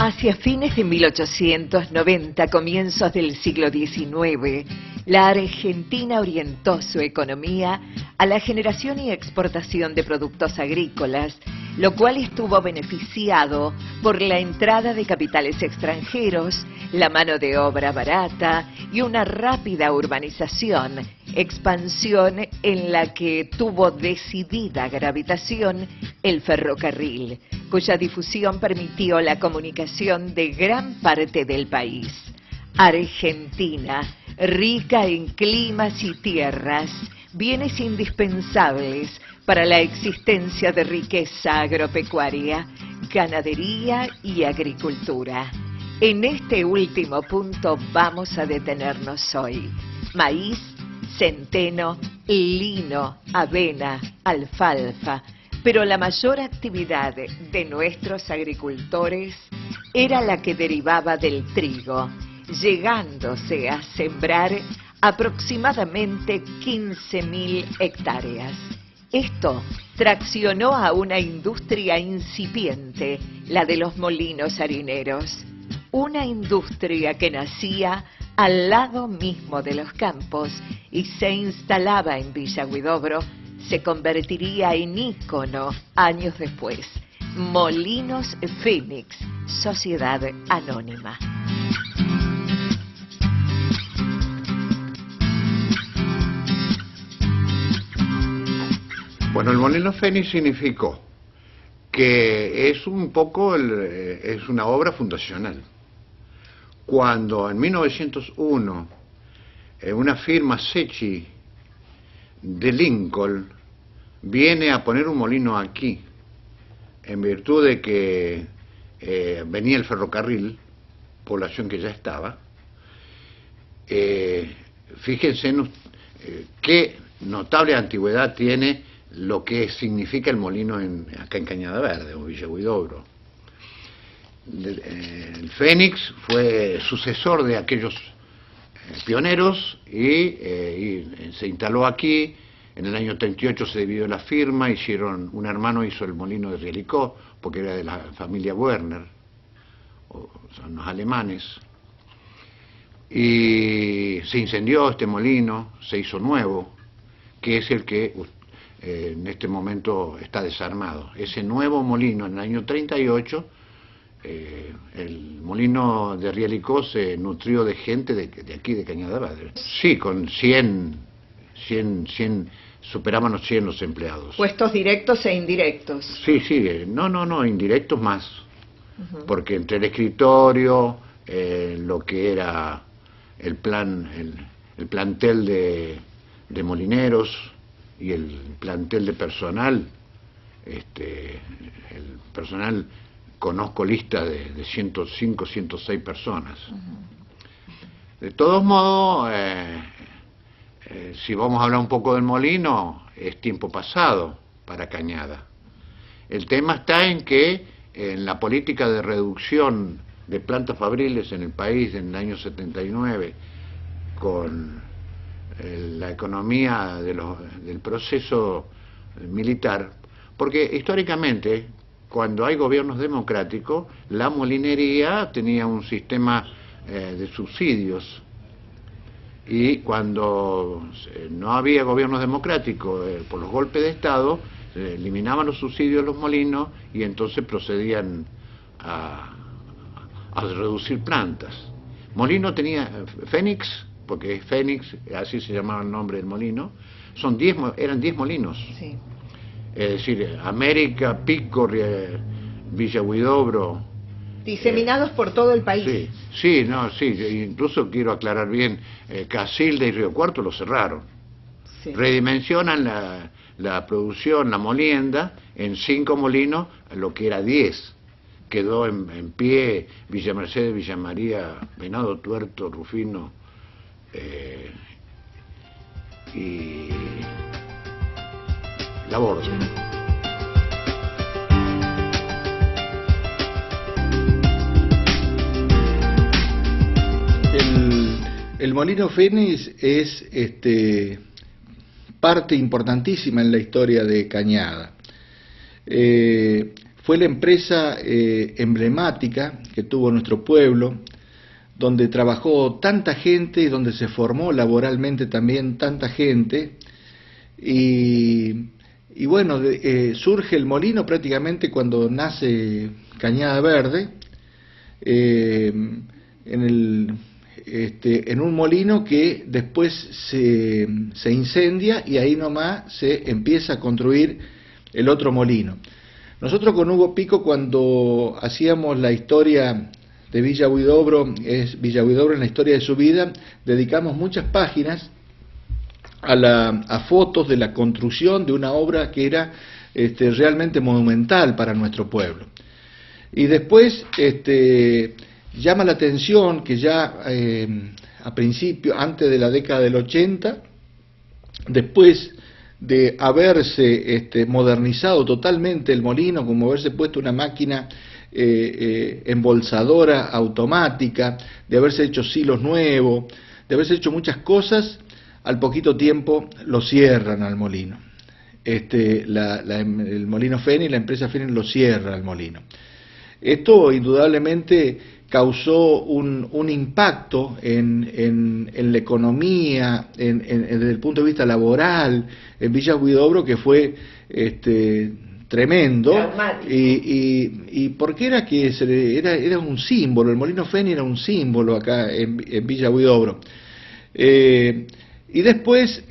Hacia fines de 1890, comienzos del siglo XIX, la Argentina orientó su economía a la generación y exportación de productos agrícolas, lo cual estuvo beneficiado por la entrada de capitales extranjeros, la mano de obra barata y una rápida urbanización, expansión en la que tuvo decidida gravitación el ferrocarril, cuya difusión permitió la comunicación de gran parte del país. Argentina, rica en climas y tierras, bienes indispensables para la existencia de riqueza agropecuaria, ganadería y agricultura. En este último punto vamos a detenernos hoy. Maíz, centeno, lino, avena, alfalfa, pero la mayor actividad de nuestros agricultores era la que derivaba del trigo, llegándose a sembrar aproximadamente 15.000 hectáreas. Esto traccionó a una industria incipiente, la de los molinos harineros, una industria que nacía al lado mismo de los campos y se instalaba en Villa Huidobro, se convertiría en ícono años después. Molinos Fénix, Sociedad Anónima. Bueno, el Molino Fénix significó que es un poco, es una obra fundacional. Cuando en 1901 una firma Secchi de Lincoln viene a poner un molino aquí, en virtud de que venía el ferrocarril, población que ya estaba, fíjense qué notable antigüedad tiene lo que significa el molino acá en Cañada Verde o Villa Huidobro. El Fénix fue sucesor de aquellos pioneros y se instaló aquí. En el año 38 se dividió la firma, un hermano hizo el molino de Rielicó, porque era de la familia Werner, son los alemanes, y se incendió este molino, se hizo nuevo, que es el que en este momento está desarmado. Ese nuevo molino en el año 38, el molino de Rielicó se nutrió de gente de aquí, de Cañada Verde. Sí, con 100, superaban los 100 los empleados. ¿Puestos directos e indirectos? Sí, no, indirectos más. Porque entre el escritorio, lo que era el plantel de molineros y el plantel de personal, el personal, conozco listas de 105, 106 personas. De todos modos, si vamos a hablar un poco del molino, es tiempo pasado para Cañada. El tema está en que en la política de reducción de plantas fabriles en el país en el año 79, con la economía del proceso militar, porque históricamente, cuando hay gobiernos democráticos, la molinería tenía un sistema de subsidios, y cuando no había gobiernos democráticos por los golpes de Estado, eliminaban los subsidios de los molinos y entonces procedían a reducir plantas. Molino tenía Fénix, porque es Fénix, así se llamaba el nombre del molino, eran 10 molinos. Sí. Es decir, América, Pico, Villa Huidobro. Diseminados por todo el país. Sí, incluso quiero aclarar bien, Casilda y Río Cuarto lo cerraron. Sí. Redimensionan la producción, la molienda, en 5 molinos, lo que era 10. Quedó en pie Villa Mercedes, Villa María, Venado Tuerto, Rufino y La Borda. El Molino Fénix es parte importantísima en la historia de Cañada. fue la empresa emblemática que tuvo nuestro pueblo, donde trabajó tanta gente y donde se formó laboralmente también tanta gente. Y bueno, surge el molino prácticamente cuando nace Cañada Verde, en un molino que después se incendia y ahí nomás se empieza a construir el otro molino. Nosotros con Hugo Pico, cuando hacíamos la historia de Villa Huidobro, Villa Huidobro en la historia de su vida, dedicamos muchas páginas a fotos de la construcción de una obra que era realmente monumental para nuestro pueblo. Y después llama la atención que ya a principio, antes de la década del 80, después de haberse modernizado totalmente el molino, como haberse puesto una máquina embolsadora automática, de haberse hecho silos nuevos, de haberse hecho muchas cosas, al poquito tiempo lo cierran al molino. El molino Fénix, la empresa Fénix lo cierra al molino. Esto indudablemente causó un impacto en la economía, desde el punto de vista laboral, en Villa Huidobro, que fue tremendo. Y porque era un símbolo, el molino Fénix era un símbolo acá en Villa Huidobro. Y después,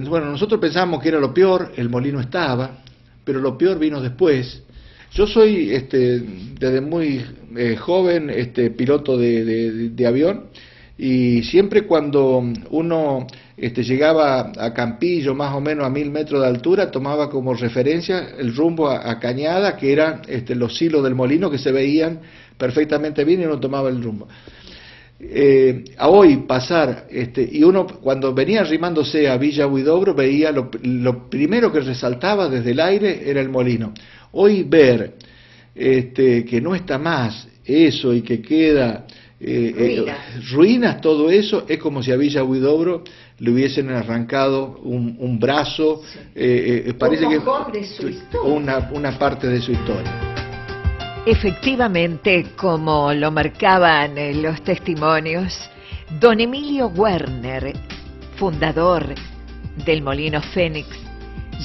bueno, nosotros pensábamos que era lo peor, el molino estaba, pero lo peor vino después. Yo soy desde muy joven piloto de avión, y siempre cuando uno llegaba a Campillo, más o menos a 1000 metros de altura, tomaba como referencia el rumbo a Cañada, que eran los silos del molino que se veían perfectamente bien, y uno tomaba el rumbo. A hoy pasar, y uno cuando venía arrimándose a Villa Huidobro veía lo primero que resaltaba desde el aire era el molino. Hoy ver que no está más eso y que queda ruinas, todo eso, es como si a Villa Huidobro le hubiesen arrancado un brazo, parece que una parte de su historia. Efectivamente, como lo marcaban los testimonios, don Emilio Werner, fundador del Molino Fénix,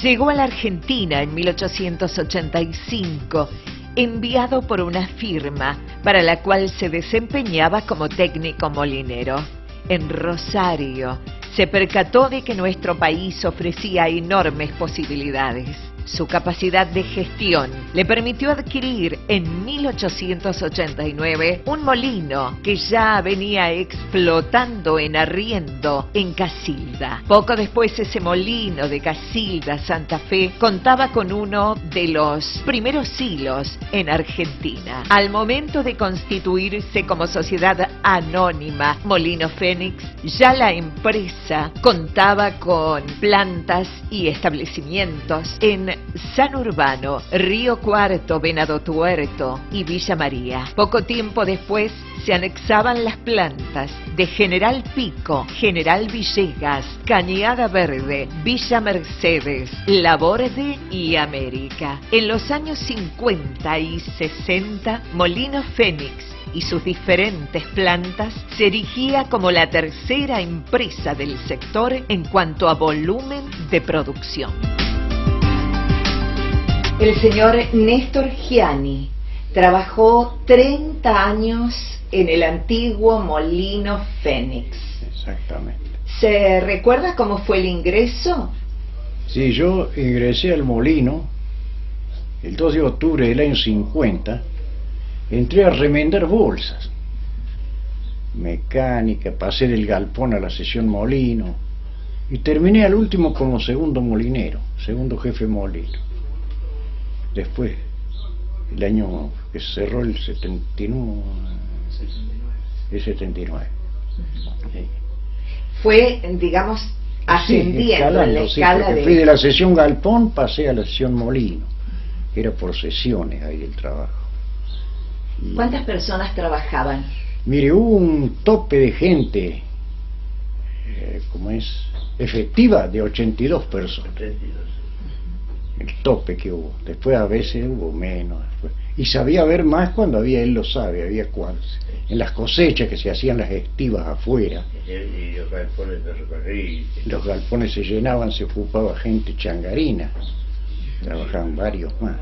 llegó a la Argentina en 1885, enviado por una firma para la cual se desempeñaba como técnico molinero. En Rosario, se percató de que nuestro país ofrecía enormes posibilidades. Su capacidad de gestión le permitió adquirir en 1889 un molino que ya venía explotando en arriendo en Casilda. Poco después, ese molino de Casilda, Santa Fe, contaba con uno de los primeros silos en Argentina. Al momento de constituirse como sociedad anónima Molino Fénix, ya la empresa contaba con plantas y establecimientos en San Urbano, Río Cuarto, Venado Tuerto y Villa María. Poco tiempo después se anexaban las plantas de General Pico, General Villegas, Cañada Verde, Villa Mercedes, La Borde y América. En los años 50 y 60, Molino Fénix y sus diferentes plantas se erigía como la tercera empresa del sector en cuanto a volumen de producción. El señor Néstor Gianni trabajó 30 años en el antiguo Molino Fénix. Exactamente. ¿Se recuerda cómo fue el ingreso? Sí, yo ingresé al molino el 2 de octubre del año 50. Entré a remendar bolsas, mecánica, pasé del galpón a la sesión molino y terminé al último como segundo molinero, segundo jefe molino. Después, el año que cerró el 79, el 79. Sí. Fue, digamos, ascendiendo en la escala fui de la sesión galpón, pasé a la sesión molino. Era por sesiones ahí el trabajo. Y, ¿cuántas personas trabajaban? Mire, hubo un tope de gente, efectiva, de 82 personas. el tope que hubo. Después a veces hubo menos. Después. Y sabía ver más cuando había, él lo sabe, había cuando, en las cosechas que se hacían las estivas afuera. Y los galpones de ferrocarril. Los galpones se llenaban, se ocupaba gente changarina. Trabajaban varios más.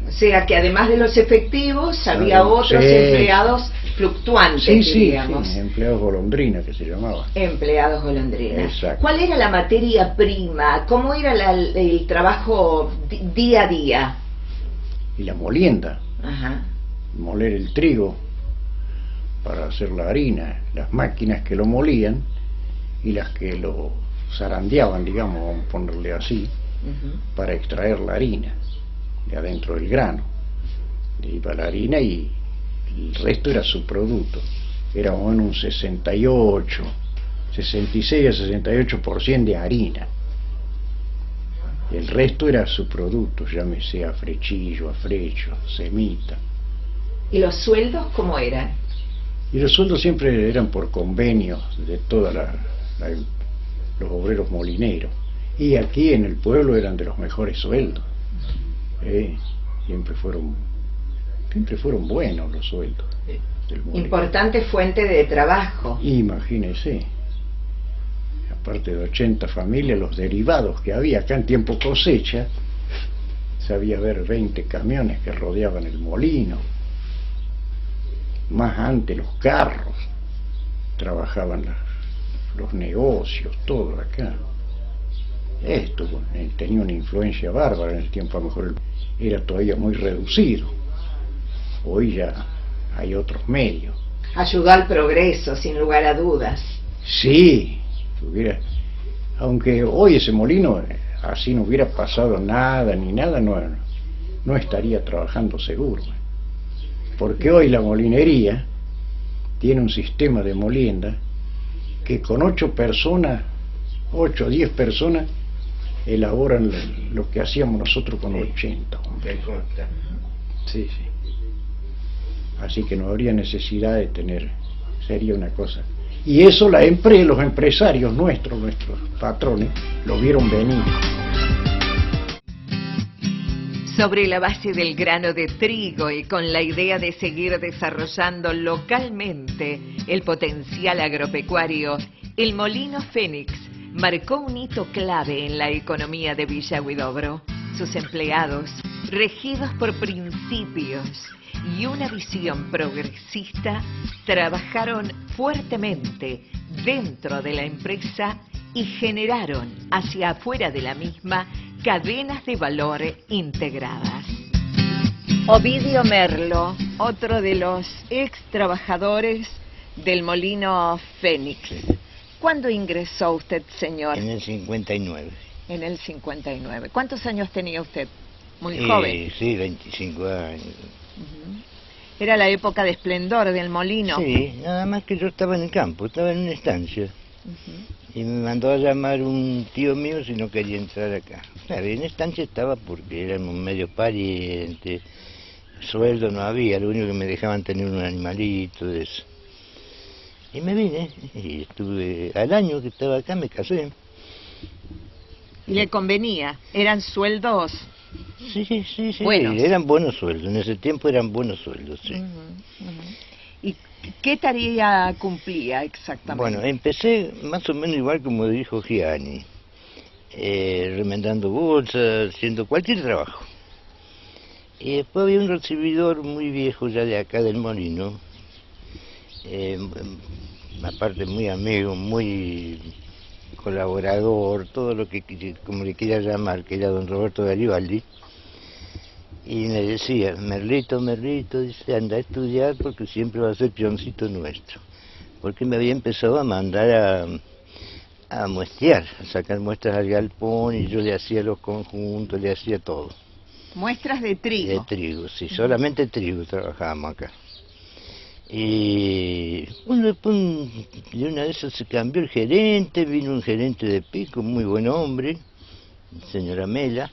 O sea que además de los efectivos había otros sí. empleados fluctuantes, diríamos. Sí, empleados golondrina que se llamaba. Empleados golondrina. Exacto. ¿Cuál era la materia prima? ¿Cómo era el trabajo día a día? Y la molienda, Ajá. moler el trigo para hacer la harina, las máquinas que lo molían y las que lo zarandeaban, digamos, vamos a ponerle así, para extraer la harina de adentro del grano. Iba la harina y el resto era su producto. Era más o menos un 68, 66 a 68% de harina. Y el resto era su producto, llámese afrechillo, afrecho, semita. ¿Y los sueldos cómo eran? Y los sueldos siempre eran por convenios de todos los obreros molineros. Y aquí en el pueblo eran de los mejores sueldos. Siempre fueron buenos los sueldos del molino. Importante fuente de trabajo. Imagínese, aparte de 80 familias, los derivados que había acá en tiempo cosecha, sabía ver 20 camiones que rodeaban el molino. Más antes los carros, trabajaban los negocios, todo acá. Esto tenía una influencia bárbara en el tiempo, a lo mejor era todavía muy reducido. Hoy ya hay otros medios. Ayudó al progreso, sin lugar a dudas. Sí, aunque hoy ese molino, así no hubiera pasado nada, ni nada, no estaría trabajando seguro. Porque hoy la molinería tiene un sistema de molienda que con 8 o 10 personas, elaboran lo que hacíamos nosotros con 80. Sí. Así que no habría necesidad de tener, sería una cosa. Y eso los empresarios nuestros patrones, lo vieron venir. Sobre la base del grano de trigo y con la idea de seguir desarrollando localmente el potencial agropecuario, el Molino Fénix marcó un hito clave en la economía de Villa Huidobro. Sus empleados, regidos por principios y una visión progresista, trabajaron fuertemente dentro de la empresa y generaron hacia afuera de la misma cadenas de valor integradas. Ovidio Merlo, otro de los ex trabajadores del Molino Fénix. ¿Cuándo ingresó usted, señor? En el 59. En el 59. ¿Cuántos años tenía usted? Muy joven. Sí, 25 años. Era la época de esplendor del molino. Sí, nada más que yo estaba en el campo, estaba en una estancia. Y me mandó a llamar un tío mío si no quería entrar acá. Claro, en estancia estaba porque éramos medio parientes, sueldo no había, lo único que me dejaban tener un animalito de eso. Y me vine, y estuve al año que estaba acá, me casé. ¿Y le convenía? ¿Eran sueldos? Sí, buenos. Eran buenos sueldos, en ese tiempo eran buenos sueldos, sí. ¿Y qué tarea cumplía exactamente? Bueno, empecé más o menos igual como dijo Gianni, remendando bolsas, haciendo cualquier trabajo. Y después había un recibidor muy viejo ya de acá del molino, aparte muy amigo, muy colaborador, todo lo que como le quiera llamar, que era don Roberto Garibaldi. Y me decía, Merlito, dice, anda a estudiar porque siempre va a ser peoncito nuestro. Porque me había empezado a mandar a muestrear, a sacar muestras al galpón, y yo le hacía los conjuntos, le hacía todo. ¿Muestras de trigo? De trigo, sí, solamente trigo trabajábamos acá. Y bueno, después de una de esas se cambió el gerente, vino un gerente de Pico, muy buen hombre, señora Mela.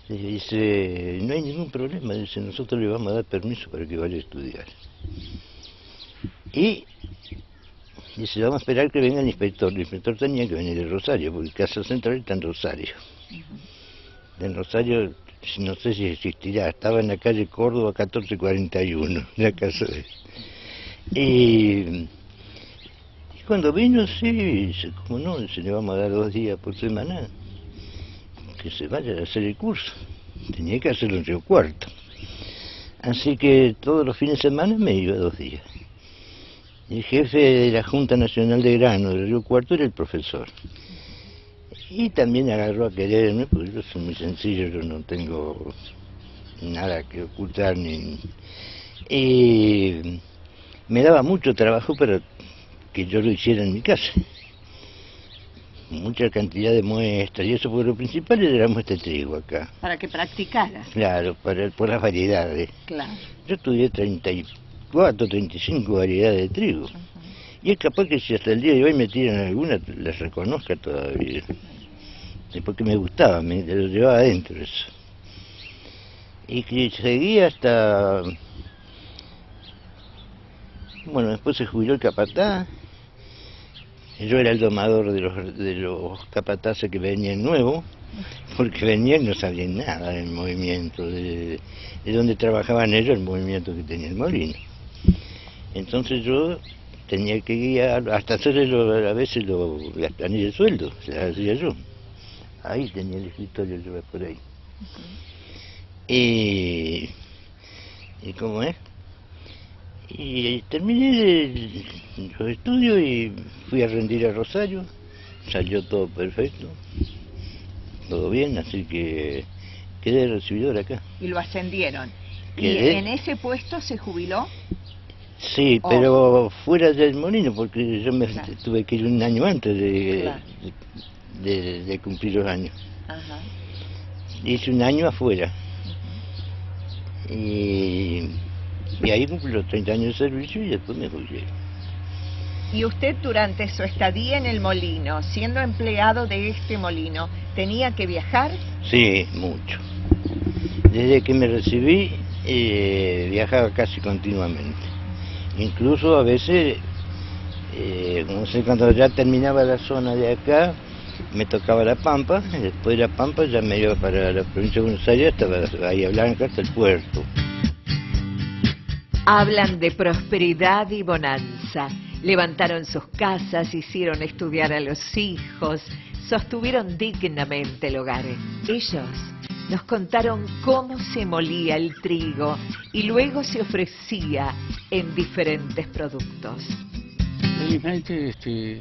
Dice, no hay ningún problema, dice, nosotros le vamos a dar permiso para que vaya a estudiar. Y dice, vamos a esperar que venga el inspector. El inspector tenía que venir de Rosario, porque Casa Central está en Rosario. En Rosario, no sé si existirá, estaba en la calle Córdoba 1441, la casa de él. Y cuando vino, sí, como no, se le vamos a dar 2 días por semana, que se vaya a hacer el curso. Tenía que hacerlo en Río Cuarto. Así que todos los fines de semana me iba 2 días. El jefe de la Junta Nacional de Grano de Río Cuarto era el profesor. Y también agarró a quererme, porque yo soy muy sencillo, yo no tengo nada que ocultar ni... Y me daba mucho trabajo para que yo lo hiciera en mi casa. Mucha cantidad de muestras y eso, porque lo principal era la muestra de trigo acá. Para que practicaras. Claro, por las variedades. Claro. Yo estudié 34, 35 variedades de trigo. Y es capaz que si hasta el día de hoy me tiran alguna, las reconozca todavía. Es porque me gustaba, me lo llevaba adentro eso. Y que seguí hasta... Bueno, después se jubiló el capataz. Yo era el domador de los capataces que venían nuevos, porque venían y no sabían nada del movimiento, de donde trabajaban ellos, el movimiento que tenía el molino. Entonces yo tenía que guiar, hasta hacerle a veces las planillas de sueldo, se las hacía yo. Ahí tenía el escritorio yo por ahí. ¿Y cómo es? Y terminé los estudios y fui a rendir a Rosario, salió todo perfecto, todo bien, así que quedé recibidor acá. Y lo ascendieron. ¿Quedé? ¿Y en ese puesto se jubiló? Sí, pero fuera del molino, porque yo Claro. tuve que ir un año antes Claro. de cumplir los años. Ajá. Hice un año afuera. Y ahí cumplí los 30 años de servicio y después me jubilé. Y usted durante su estadía en el molino, siendo empleado de este molino, ¿tenía que viajar? Sí, mucho. Desde que me recibí, viajaba casi continuamente. Incluso a veces, no sé, cuando ya terminaba la zona de acá, me tocaba La Pampa, y después de La Pampa ya me iba para la provincia de Buenos Aires, hasta Bahía Blanca, hasta el puerto. Hablan de prosperidad y bonanza. Levantaron sus casas, hicieron estudiar a los hijos, sostuvieron dignamente el hogar. Ellos nos contaron cómo se molía el trigo y luego se ofrecía en diferentes productos. Felizmente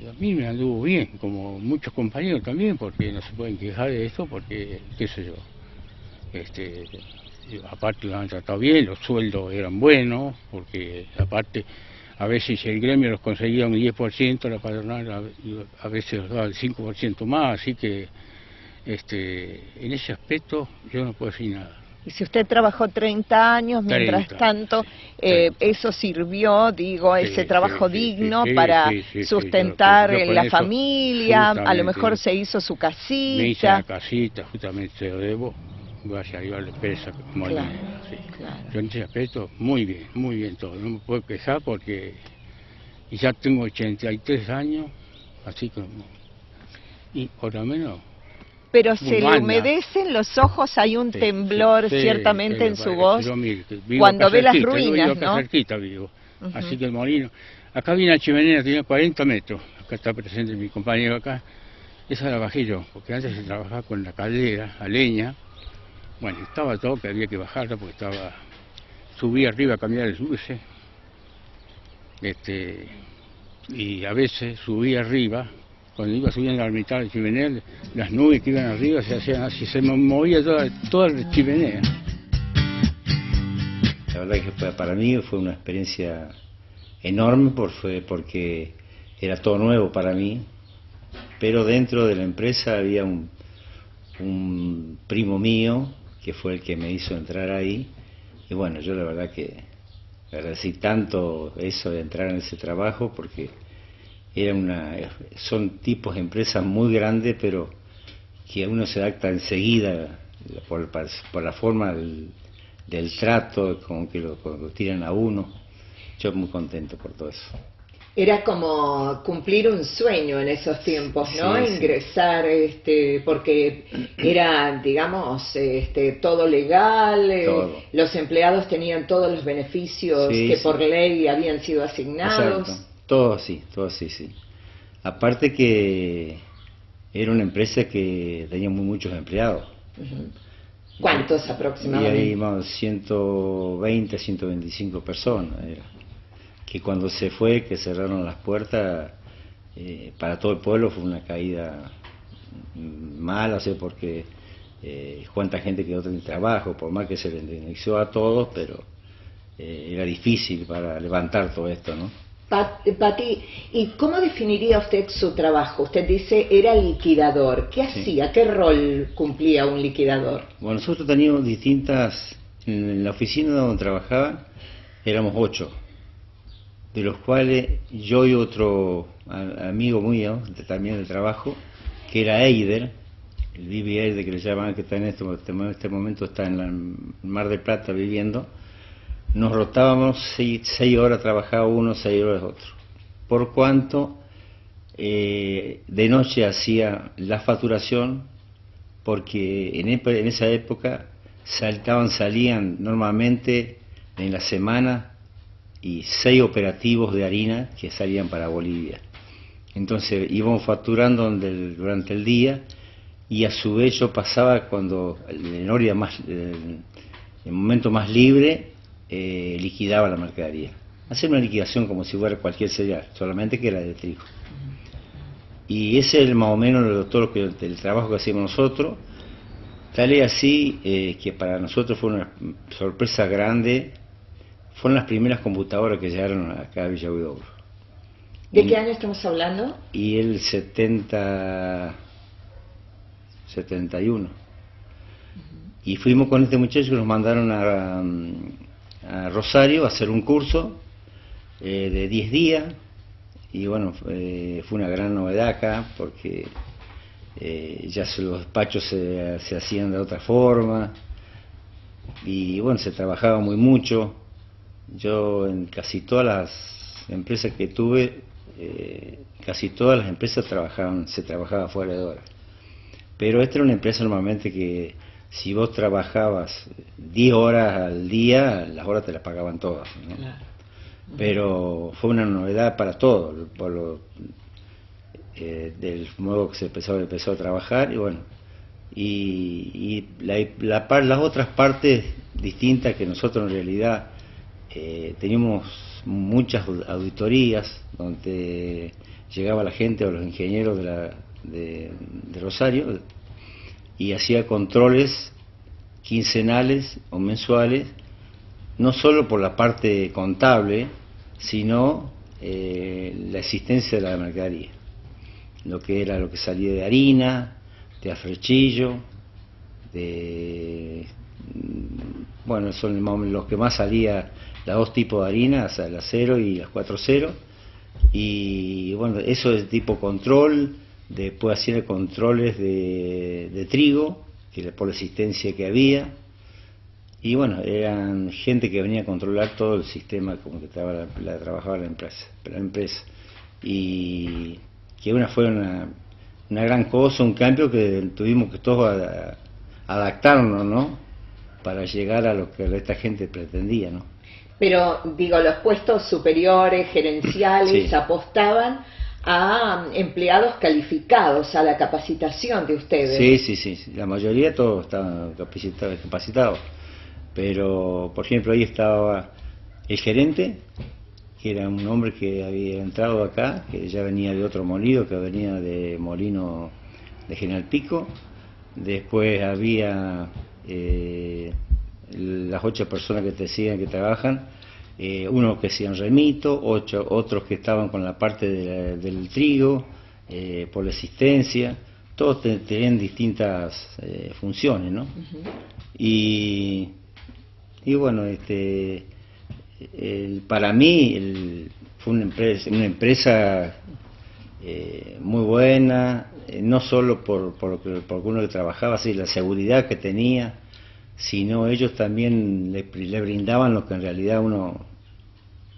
a mí me anduvo bien, como muchos compañeros también, porque no se pueden quejar de esto, porque, qué sé yo, aparte lo han tratado bien, los sueldos eran buenos, porque aparte a veces el gremio los conseguía un 10%, la patronal a veces los daba el 5% más, así que en ese aspecto yo no puedo decir nada. Y si usted trabajó 30 años, mientras 30, tanto, sí. eso sirvió, digo, Sí, ese trabajo sí, digno sí, para sí, sustentar yo con la eso, familia, a lo justamente, mejor se hizo su me hice la casita. casita, justamente se lo debo, gracias a Dios a la empresa Molina. Claro, Sí. claro. Yo en ese aspecto, muy bien todo, no me puedo quejar porque ya tengo 83 años, así que, y por lo menos... Pero se le humana. humedecen los ojos, hay un Sí, temblor sí, ciertamente en su pero voz yo, mire, que vivo cuando acá ve las cerquita, yo ruinas, vivo acá ¿no? cerquita vivo, Ujú. así que el molino, acá viene la chimenea, tiene 40 metros, acá está presente mi compañero acá, esa la bajé yo, porque antes se trabajaba con la caldera, a leña, bueno, estaba todo que había que bajarla porque subía arriba a cambiar el luces, y a veces subía arriba, cuando iba subiendo a la mitad de la chimenea, las nubes que iban arriba se hacían así, se movía toda la chimenea. La verdad que para mí fue una experiencia enorme porque era todo nuevo para mí, pero dentro de la empresa había un primo mío que fue el que me hizo entrar ahí, y bueno, yo la verdad que agradecí tanto eso de entrar en ese trabajo porque son tipos de empresas muy grandes, pero que uno se adapta enseguida por la forma del trato, como que lo tiran a uno. Yo muy contento por todo eso. Era como cumplir un sueño en esos tiempos, ¿no? Sí, sí. Ingresar, porque era, digamos, todo legal, Todo. los empleados tenían todos los beneficios Sí, que sí. por ley habían sido asignados. Exacto, todo así, sí. Aparte que era una empresa que tenía muchos empleados. Ujú. ¿Cuántos Y aproximadamente? ahí más 120, 125 personas. Era. Que cuando se fue, que cerraron las puertas, para todo el pueblo fue una caída mala, o sea, porque cuánta gente quedó sin trabajo, por más que se le indemnizó a todos, pero era difícil para levantar todo esto, ¿no? Pati, ¿y cómo definiría usted su trabajo? Usted dice era liquidador. ¿Qué Sí. hacía? ¿Qué rol cumplía un liquidador? Bueno, nosotros teníamos distintas, en la oficina donde trabajaba, éramos 8, de los cuales yo y otro amigo mío, también del trabajo, que era Eider, el Vivi Eider que le llaman, que está en este momento está en el Mar del Plata viviendo, nos rotábamos 6 horas trabajaba uno, 6 horas otro, por cuanto de noche hacía la facturación, porque en esa época salían normalmente en la semana y 6 operativos de harina que salían para Bolivia. Entonces íbamos facturando durante el día, y a su vez yo pasaba cuando el momento más libre, liquidaba la mercadería. Hacer una liquidación como si fuera cualquier cereal, solamente que era de trigo. Y ese es más o menos todo el trabajo que hacíamos nosotros. Tal es así que para nosotros fue una sorpresa grande. Fueron las primeras computadoras que llegaron acá a Villa Huidobro. ¿De qué año estamos hablando? Y el 71. Y fuimos con este muchacho que nos mandaron a Rosario a hacer un curso de 10 días. Y bueno, fue una gran novedad acá, porque ya los despachos se hacían de otra forma. Y bueno, se trabajaba mucho. Yo en casi todas las empresas que tuve, casi todas las empresas se trabajaba fuera de horas. Pero esta era una empresa normalmente que si vos trabajabas 10 horas al día, las horas te las pagaban todas, ¿no? Claro. Pero fue una novedad para todos, del modo que se empezó a trabajar, y bueno, las otras partes distintas, que nosotros en realidad teníamos muchas auditorías donde llegaba la gente o los ingenieros de Rosario y hacía controles quincenales o mensuales, no solo por la parte contable, sino la existencia de la mercadería, lo que salía de harina, de afrechillo, bueno, son los que más salía, las 2 tipos de harina, o sea, la 0 y las 4.0, y bueno, eso es tipo control. Después hacía controles de trigo, por la existencia que había, y bueno, eran gente que venía a controlar todo el sistema como que trabajaba la empresa, y que fue una gran cosa, un cambio que tuvimos que todos adaptarnos, ¿no?, para llegar a lo que esta gente pretendía, ¿no? Pero, digo, los puestos superiores, gerenciales, Sí. apostaban a empleados calificados, a la capacitación de ustedes. Sí, la mayoría todos estaban capacitados, pero por ejemplo ahí estaba el gerente, que era un hombre que había entrado acá, que ya venía de otro molino, que venía de Molino de General Pico. Después había las 8 personas que te decían que trabajan, unos que hacían remito, otros que estaban con la parte del trigo, por la existencia. Todos tenían distintas funciones, ¿no? Ujú. Y bueno, para mí fue una empresa muy buena, no solo por uno que trabajaba, así la seguridad que tenía, sino ellos también le brindaban lo que en realidad uno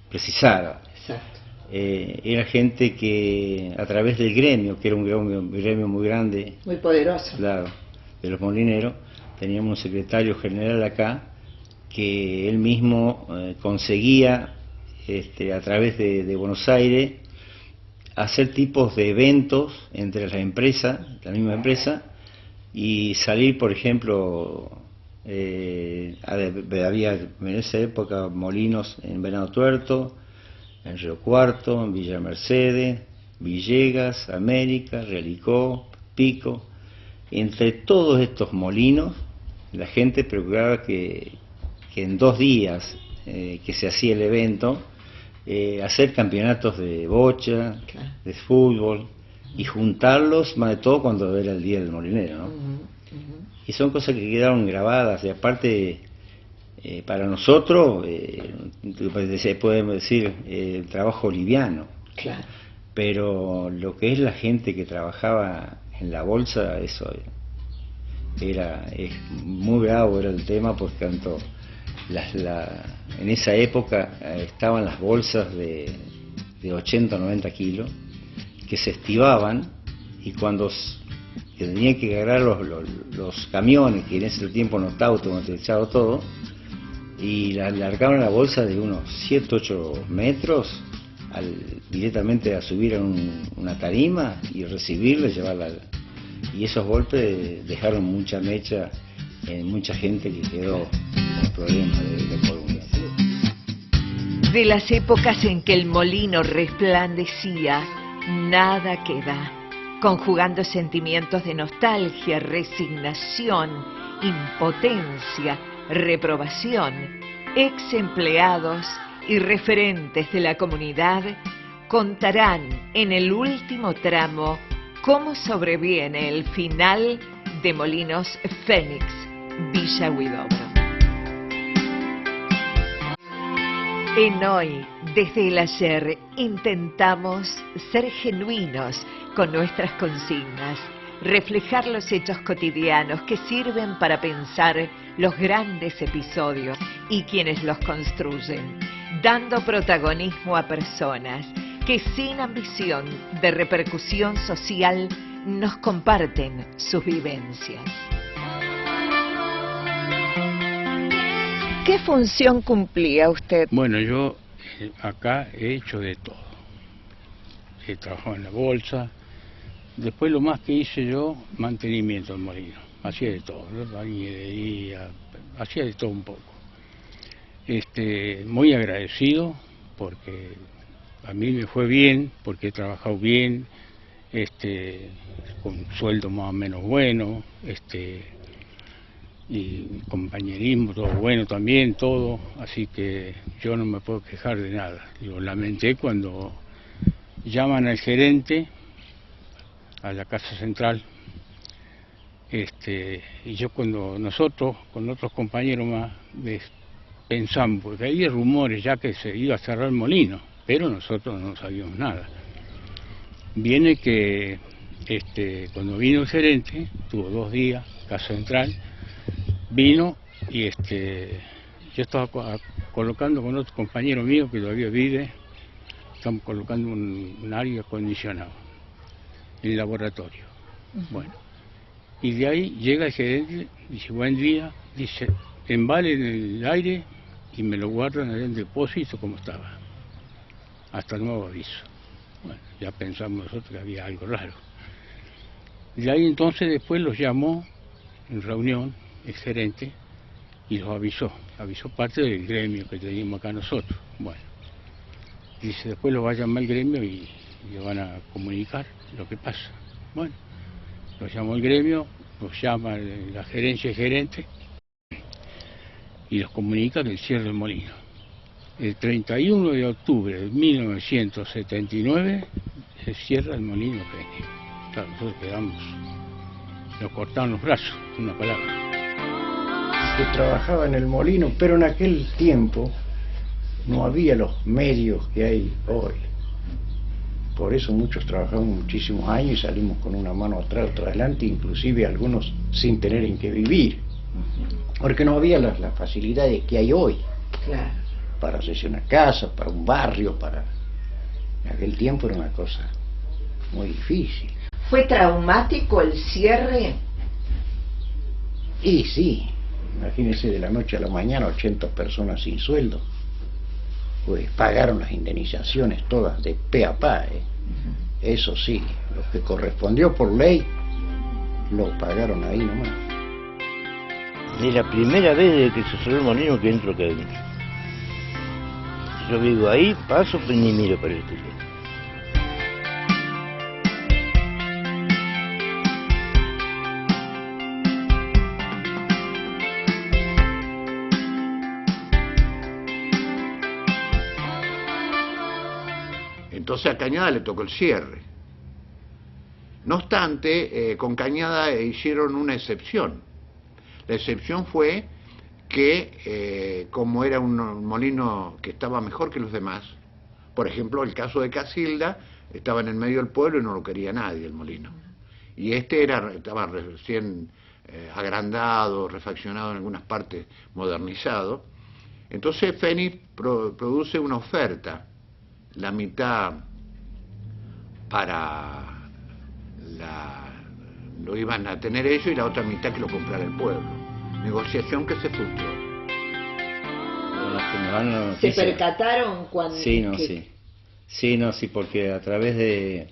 precisara. Exacto. era gente que a través del gremio, que era un gremio muy grande, muy poderoso, claro, de los molineros, teníamos un secretario general acá que él mismo conseguía a través de Buenos Aires hacer tipos de eventos entre las empresas, la misma empresa, y salir, por ejemplo, había en esa época molinos en Venado Tuerto, en Río Cuarto, en Villa Mercedes, Villegas, América, Realicó, Pico. Entre todos estos molinos, la gente procuraba que en 2 días que se hacía el evento, hacer campeonatos de bocha, claro, de fútbol, y juntarlos, más de todo cuando era el Día del Molinero, ¿no? Y son cosas que quedaron grabadas, y aparte, para nosotros, podemos decir, el trabajo liviano. Claro. Pero lo que es la gente que trabajaba en la bolsa, eso es muy bravo, era el tema, porque tanto en esa época estaban las bolsas de 80 o 90 kilos que se estivaban, y cuando tenían que agarrar los camiones, que en ese tiempo no estaba automatizado todo, y largaban la bolsa de unos 7 o 8 metros directamente a subir a una tarima y recibirla y llevarla. Y esos golpes dejaron mucha mecha en mucha gente que quedó con problemas de columna. De las épocas en que el molino resplandecía, nada queda, conjugando sentimientos de nostalgia, resignación, impotencia, reprobación. Ex empleados y referentes de la comunidad contarán en el último tramo cómo sobreviene el final de Molinos Fénix, Villa Huidobro. En Hoy, desde el ayer, intentamos ser genuinos con nuestras consignas, reflejar los hechos cotidianos que sirven para pensar los grandes episodios y quienes los construyen, dando protagonismo a personas que sin ambición de repercusión social nos comparten sus vivencias. ¿Qué función cumplía usted? Bueno, yo acá he hecho de todo. He trabajado en la bolsa. Después lo más que hice yo, mantenimiento del molino. Hacía de todo, bañería, hacía de todo un poco. Muy agradecido porque a mí me fue bien, porque he trabajado bien, con sueldo más o menos bueno, y compañerismo, todo bueno también, todo, así que yo no me puedo quejar de nada. Lo lamenté cuando llaman al gerente a la casa central, y yo cuando nosotros, con otros compañeros más, pensamos, porque había rumores ya que se iba a cerrar el molino, pero nosotros no sabíamos nada. Viene que cuando vino el gerente, tuvo 2 días, casa central, vino y yo estaba colocando con otro compañero mío que todavía vive, estamos colocando un aire acondicionado en el laboratorio. Bueno, y de ahí llega el gerente, dice, buen día, dice, embalen el aire y me lo guardan en el depósito como estaba, hasta nuevo aviso. Bueno, ya pensamos nosotros que había algo raro. De ahí entonces después los llamó en reunión el gerente y los avisó parte del gremio que teníamos acá nosotros. Bueno, dice, después los va a llamar el gremio y le van a comunicar lo que pasa. Bueno, los llamó el gremio, los llama la gerencia y gerente y los comunica que el cierre del molino. El 31 de octubre de 1979 se cierra el molino Fénix. Claro, nosotros quedamos, nos cortaron los brazos, una palabra. Que trabajaba en el molino, pero en aquel tiempo no había los medios que hay hoy. Por eso muchos trabajamos muchísimos años y salimos con una mano atrás, otra adelante, inclusive algunos sin tener en qué vivir, porque no había las facilidades que hay hoy. Claro. Para hacerse una casa, para un barrio, para... En aquel tiempo era una cosa muy difícil. ¿Fue traumático el cierre? Y sí, imagínense, de la noche a la mañana 80 personas sin sueldo. Pues pagaron las indemnizaciones todas de pe a pa, ¿eh? Eso sí, lo que correspondió por ley, lo pagaron ahí nomás. Es la primera vez desde que se cerró el molino que entro acá adentro. Yo vivo ahí, paso, pues ni miro para el exterior. Entonces a Cañada le tocó el cierre. No obstante, con Cañada hicieron una excepción. La excepción fue que, como era un molino que estaba mejor que los demás, por ejemplo, el caso de Casilda, estaba en el medio del pueblo y no lo quería nadie el molino. Y este estaba recién agrandado, refaccionado en algunas partes, modernizado. Entonces Fénix produce una oferta, la mitad lo iban a tener ellos y la otra mitad que lo comprara el pueblo. Negociación que se frustró. ¿Se percataron cuando...? Sí, no, sí. Sí, no, sí, porque a través de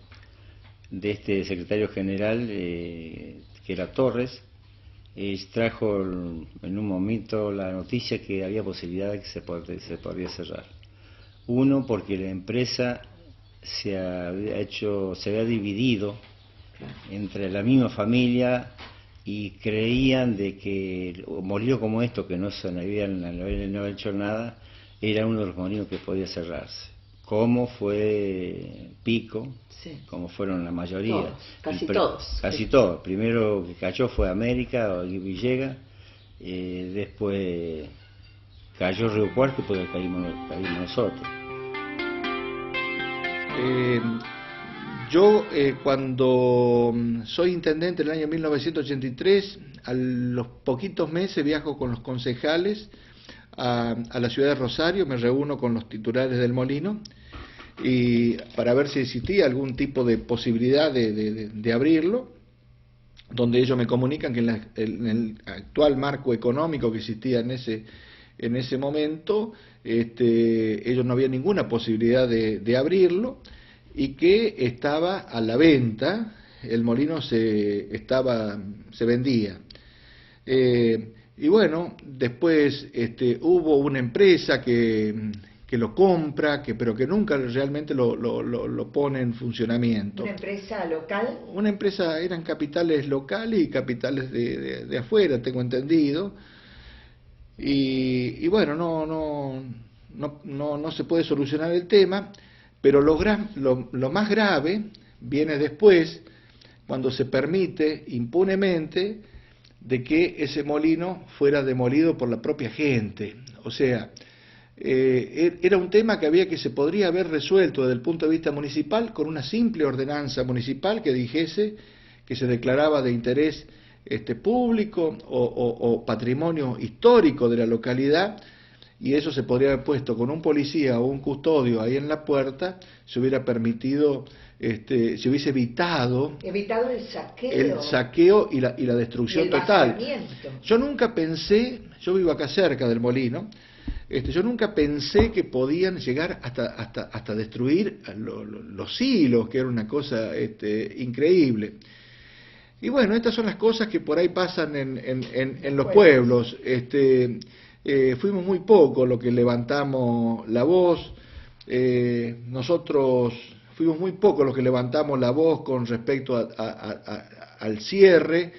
este secretario general, que era Torres, trajo en un momento la noticia que había posibilidad de que se podría cerrar. Uno, porque la empresa se había dividido entre la misma familia y creían de que un molino como esto, que no habían hecho nada, era uno de los molinos que podía cerrarse. Como fue Pico, sí, como fueron la mayoría. Todos, casi todos. Primero que cayó fue América o Villegas, después cayó Río Cuarto y después caímos nosotros. Yo cuando soy intendente en el año 1983, a los poquitos meses viajo con los concejales a la ciudad de Rosario, me reúno con los titulares del molino y para ver si existía algún tipo de posibilidad de abrirlo, donde ellos me comunican que en el actual marco económico que existía en ese momento, ellos no había ninguna posibilidad de abrirlo y que estaba a la venta, el molino se vendía. Y bueno, después hubo una empresa que lo compra, pero que nunca realmente lo pone en funcionamiento. ¿Una empresa local? Una empresa, eran capitales locales y capitales de afuera, tengo entendido. Y bueno, no se puede solucionar el tema, pero lo más grave viene después, cuando se permite impunemente de que ese molino fuera demolido por la propia gente. O sea, era un tema que se podría haber resuelto desde el punto de vista municipal con una simple ordenanza municipal que dijese que se declaraba de interés público o patrimonio histórico de la localidad, y eso se podría haber puesto con un policía o un custodio ahí en la puerta, se hubiera permitido, se hubiese evitado el saqueo y la destrucción total. Yo nunca pensé, yo vivo acá cerca del molino, yo nunca pensé que podían llegar hasta destruir los hilos, que era una cosa increíble. Y bueno, estas son las cosas que por ahí pasan en los pueblos. Fuimos muy pocos los que levantamos la voz. Nosotros fuimos muy pocos los que levantamos la voz con respecto al cierre,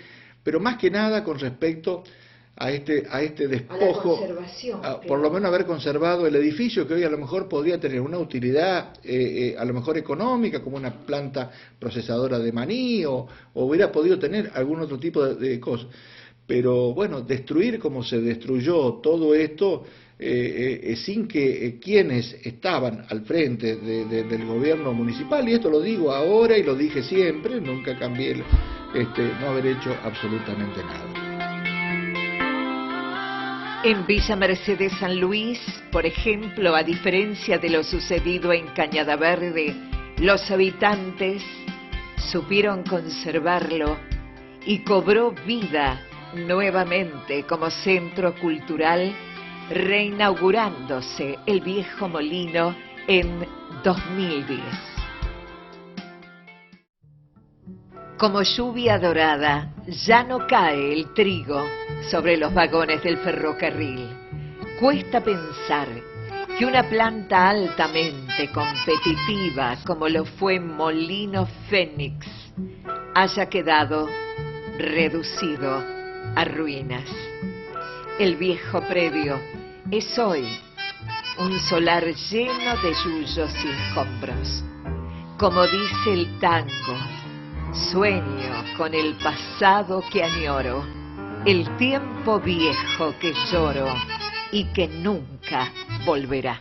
pero más que nada con respecto a este despojo, por lo menos haber conservado el edificio, que hoy a lo mejor podría tener una utilidad a lo mejor económica, como una planta procesadora de maní, o hubiera podido tener algún otro tipo de cosas. Pero bueno, destruir como se destruyó todo esto, sin que quienes estaban al frente del gobierno municipal, y esto lo digo ahora y lo dije siempre, nunca cambié, no haber hecho absolutamente nada. En Villa Mercedes San Luis, por ejemplo, a diferencia de lo sucedido en Cañada Verde, los habitantes supieron conservarlo y cobró vida nuevamente como centro cultural, reinaugurándose el viejo molino en 2010. Como lluvia dorada, ya no cae el trigo sobre los vagones del ferrocarril. Cuesta pensar que una planta altamente competitiva como lo fue Molino Fénix haya quedado reducido a ruinas. El viejo predio es hoy un solar lleno de yuyos y escombros. Como dice el tango, sueño con el pasado que añoro, el tiempo viejo que lloro y que nunca volverá.